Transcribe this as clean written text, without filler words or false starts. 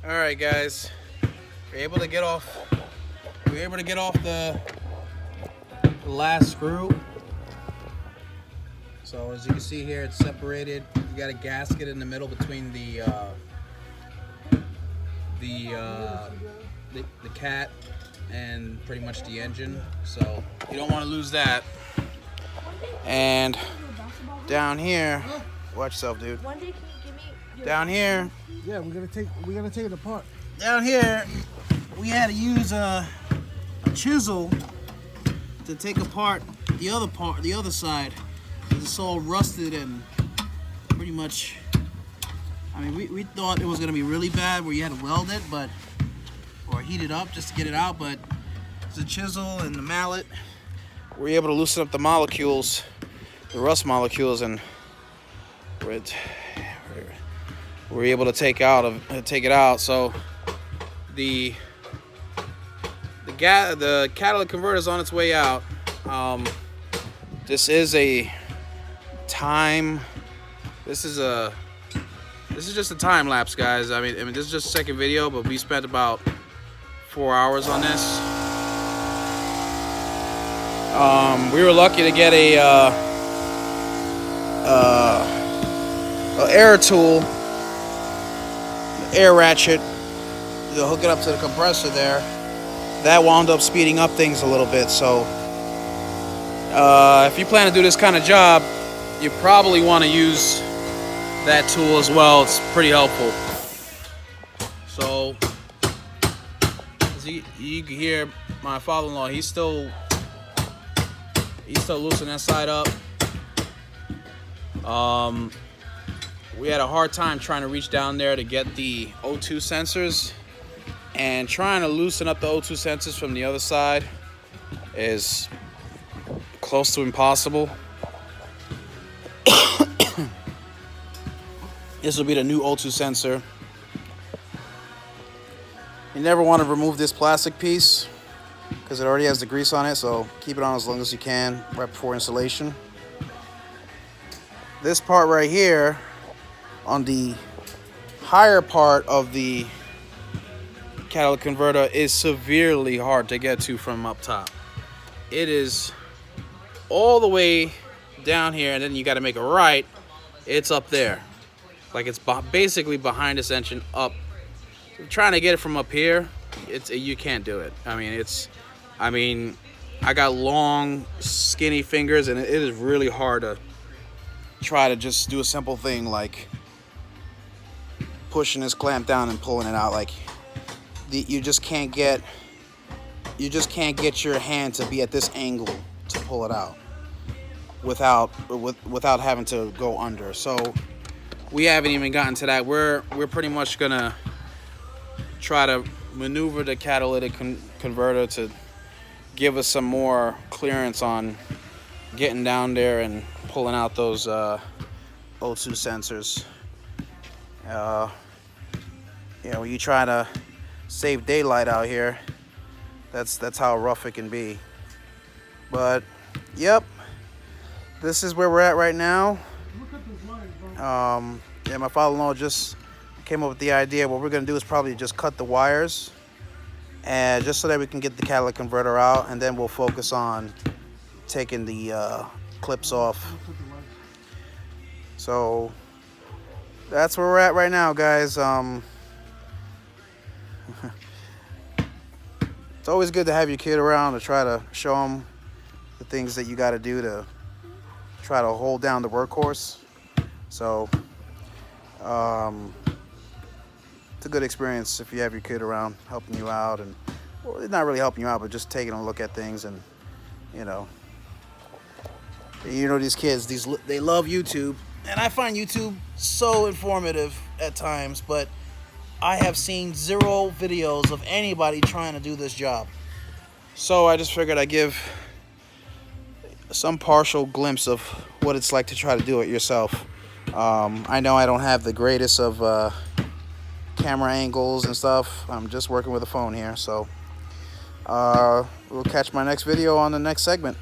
All right, guys, we're able to get off. We're able to get off the last screw. So as you can see here, it's separated. You got a gasket in the middle between the cat and pretty much the engine. So you don't want to lose that. And down here, watch yourself, dude. One day, can you give me down here. Yeah, we're gonna take it apart. Down here, we had to use a chisel to take apart the other side. It's all rusted and pretty much. I mean, we thought it was gonna be really bad where you had to weld it, or heat it up just to get it out. But the chisel and the mallet, we're able to loosen up the molecules, the rust molecules, and we're able to take it out. So the catalytic converter is on its way out. This is a time. This is just a time lapse, guys. I mean, this is just a second video, but we spent about 4 hours on this. We were lucky to get a air tool, air ratchet, to hook it up to the compressor there. That wound up speeding up things a little bit. So if you plan to do this kind of job, you probably want to use that tool as well. It's pretty helpful. So as you can hear my father-in-law, he's still loosening that side up. We had a hard time trying to reach down there to get the O2 sensors, and trying to loosen up the O2 sensors from the other side is close to impossible. This will be the new O2 sensor. You never want to remove this plastic piece because it already has the grease on it, so keep it on as long as you can right before installation. This part right here, on the higher part of the catalytic converter, is severely hard to get to from up top. It is all the way down here, and then you got to make a right. It's up there, like it's basically behind this engine up. Trying to get it from up here, you can't do it. I mean, I got long, skinny fingers, and it is really hard to try to just do a simple thing like pushing this clamp down and pulling it out. Like you just can't get your hand to be at this angle to pull it out without having to go under. So we haven't even gotten to that. We're pretty much gonna try to maneuver the catalytic converter to give us some more clearance on getting down there and pulling out those O2 sensors. When you try to save daylight out here, that's how rough it can be. But yep, this is where we're at right now. My father-in-law just came up with the idea. What we're gonna do is probably just cut the wires, and just so that we can get the catalytic converter out, and then we'll focus on taking the clips off. So that's where we're at right now, guys. It's always good to have your kid around to try to show them the things that you got to do to try to hold down the workhorse. So it's a good experience if you have your kid around helping you out, and well, it's not really helping you out, but just taking a look at things. And these kids, they love YouTube, and I find YouTube so informative at times, but I have seen 0 videos of anybody trying to do this job. So I just figured I'd give some partial glimpse of what it's like to try to do it yourself. I know I don't have the greatest of camera angles and stuff. I'm just working with a phone here, so we'll catch my next video on the next segment.